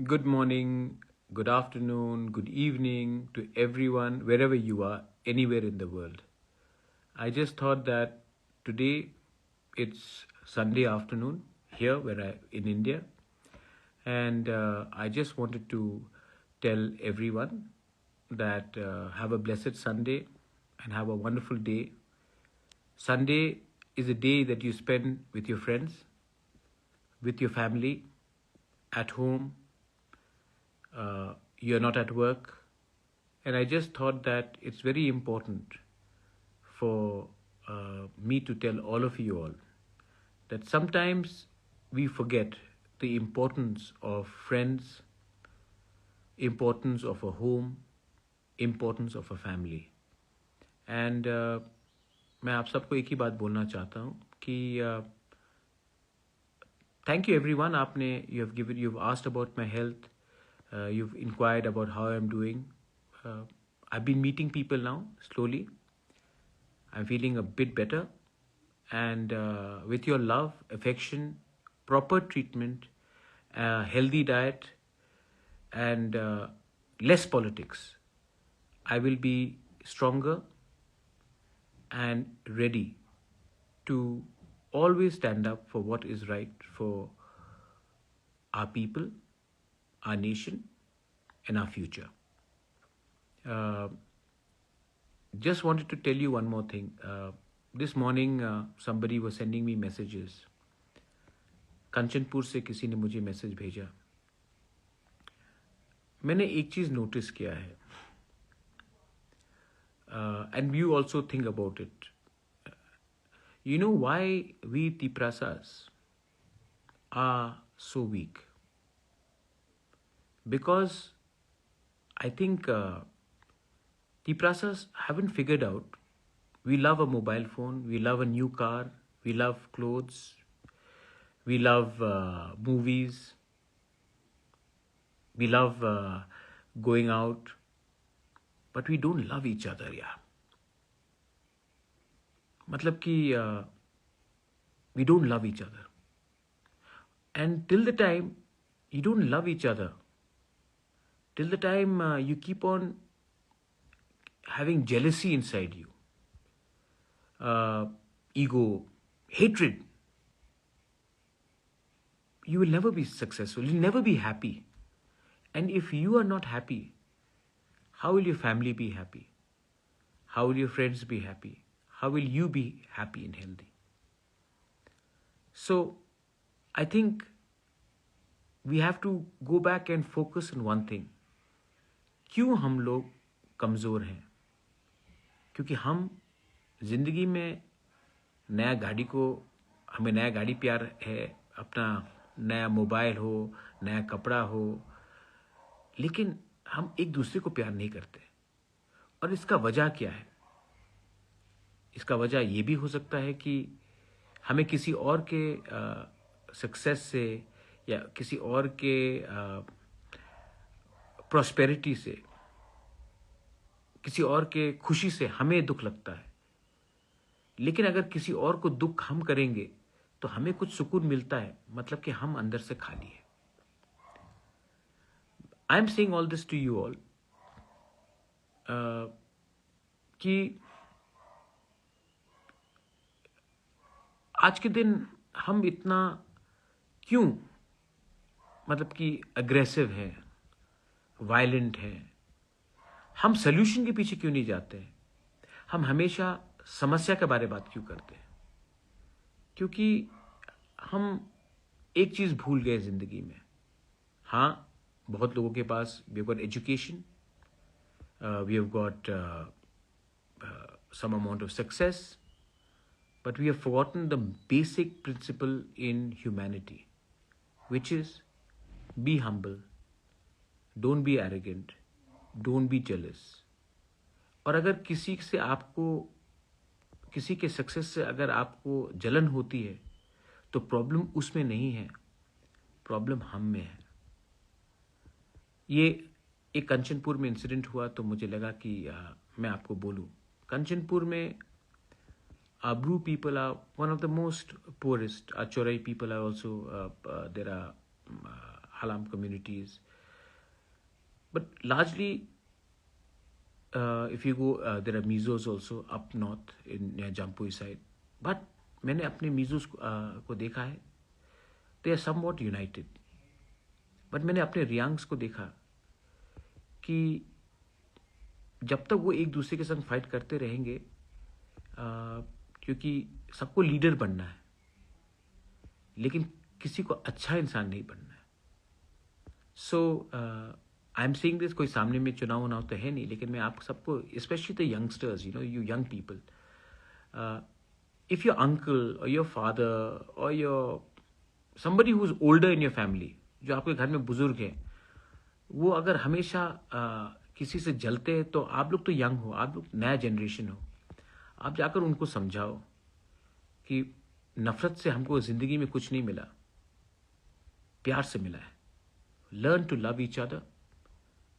Good morning, good afternoon, good evening to everyone, wherever you are, anywhere in the world. I just thought that today it's Sunday afternoon here where in India, and I just wanted to tell everyone that have a blessed Sunday and have a wonderful day. Sunday is a day that you spend with your friends, with your family, at home, you're not at work. And I just thought that it's very important for me to tell all of you all that sometimes we forget the importance of friends, importance of a home, importance of a family. And मैं आप सबको एक ही बात बोलना चाहता हूँ कि thank you everyone. आपने you've asked about my health, you've inquired about how I'm doing. I've been meeting people now slowly. I'm feeling a bit better, and with your love, affection, proper treatment, healthy diet, and less politics, I will be stronger and ready to always stand up for what is right for our people, our nation, and our future. Just wanted to tell you one more thing. This morning, somebody was sending me messages. Kanchanpur से किसी ने मुझे message भेजा. मैंने एक चीज़ notice किया है, and you also think about it. You know why we Tiprasas are so weak? Because I think Tiprasas haven't figured out we love a mobile phone, we love a new car, we love clothes, we love movies, we love going out, but we don't love each other, yeah. मतलब कि we don't love each other. And till the time you don't love each other, till the time you keep on having jealousy inside you, ego, hatred, you will never be successful, you'll never be happy. And if you are not happy, how will your family be happy? How will your friends be happy? How will you be happy and healthy? So, I think we have to go back and focus on one thing. क्यों हम लोग कमज़ोर हैं? क्योंकि हम ज़िंदगी में नया गाड़ी को, हमें नया गाड़ी प्यार है, अपना नया मोबाइल हो, नया कपड़ा हो, लेकिन हम एक दूसरे को प्यार नहीं करते. और इसका वजह क्या है? इसका वजह ये भी हो सकता है कि हमें किसी और के सक्सेस से या किसी और के प्रॉस्पेरिटी से, किसी और के खुशी से हमें दुख लगता है. लेकिन अगर किसी और को दुख हम करेंगे तो हमें कुछ सुकून मिलता है, मतलब कि हम अंदर से खाली है. I am saying all this to you all कि आज के दिन हम इतना क्यों मतलब कि अग्रेसिव हैं, वायलेंट हैं? हम सल्यूशन के पीछे क्यों नहीं जाते हैं? हम हमेशा समस्या के बारे में बात क्यों करते हैं? क्योंकि हम एक चीज़ भूल गए ज़िंदगी में. हाँ, बहुत लोगों के पास we have got education, we have got some amount of success, but we have forgotten the basic principle in humanity, which is be humble, don't be arrogant, don't be jealous. और अगर किसी से आपको, किसी के सक्सेस से अगर आपको जलन होती है तो प्रॉब्लम उसमें नहीं है, प्रॉब्लम हम में है. ये एक कंचनपुर में इंसिडेंट हुआ तो मुझे लगा कि मैं आपको बोलूं. कंचनपुर में Abru people are one of the most poorest. Chorai people are also, there are Halam communities. But largely, if you go, there are Mizos also up north in near Jampui side. But मैंने अपने Mizos को देखा है, they are somewhat united. But मैंने अपने Riangs को देखा कि जब तक वो एक दूसरे के संग फाइट करते रहेंगे, क्योंकि सबको लीडर बनना है, लेकिन किसी को अच्छा इंसान नहीं बनना है. सो आई एम सेइंग दिस, कोई सामने में चुनाव तो है नहीं, लेकिन मैं आप सबको, specially the youngsters, you young people, if your uncle और योर फादर और your somebody who is older in your family, जो आपके घर में बुजुर्ग है, वो अगर हमेशा किसी से जलते हैं, तो आप लोग तो यंग हो, आप लोग नया जनरेशन हो, आप जाकर उनको समझाओ कि नफरत से हमको जिंदगी में कुछ नहीं मिला, प्यार से मिला है. Learn to love each other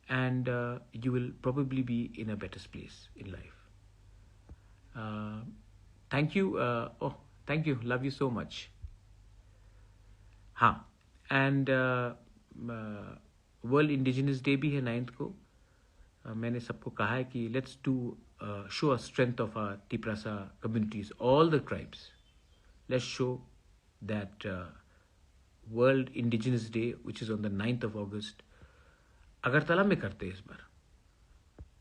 and you will probably be in a better place in life. Thank you. Oh, thank you, love you so much. हाँ, एंड वर्ल्ड इंडिजिनस डे भी है 9th को. मैंने सबको कहा है कि let's do show a strength of our Tiprasa communities, all the tribes. Let's show that world indigenous day which is on the 9th of August Agartala में करते हैं इस बार,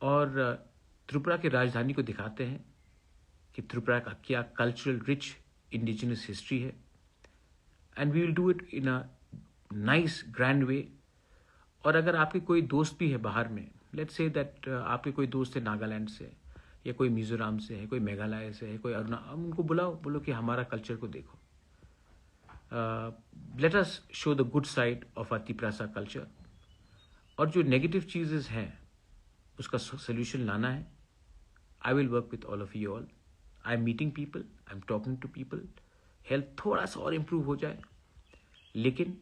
और त्रिपुरा की राजधानी को दिखाते हैं कि त्रिपुरा का क्या कल्चरल रिच इंडिजिनस हिस्ट्री है. And we will do it in a nice grand way. और अगर आपके कोई दोस्त भी है बाहर में, लेट्स से दैट आपके कोई दोस्त है नागालैंड से, या कोई मिजोरम से है, कोई मेघालय से है, कोई उनको बुलाओ, बोलो कि हमारा कल्चर को देखो. Let us show the good side of our Tiprasa culture. और जो नेगेटिव चीजेस हैं उसका सोल्यूशन लाना है. I will work with all of you all. I am meeting people, I am talking to people. Health थोड़ा सा और इम्प्रूव हो जाए, लेकिन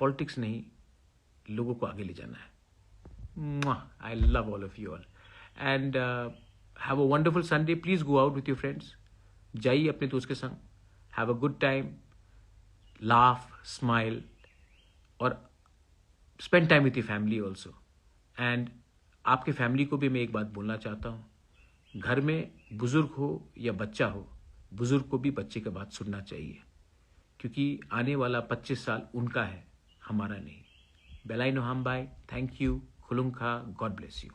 पॉलिटिक्स नहीं, लोगों को आगे ले जाना है. I love all of you all and have a wonderful Sunday. Please go out with your friends. जाइए अपने दोस्त के संग, have a good time, laugh, smile, और spend time with your family also. And आपके फैमिली को भी मैं एक बात बोलना चाहता हूँ, घर में बुजुर्ग हो या बच्चा हो, बुजुर्ग को भी बच्चे की बात सुनना चाहिए, क्योंकि आने वाला 25 साल उनका है, हमारा नहीं. बेलाई नो हम बाय. Thank you. खुलुंखा. God bless you.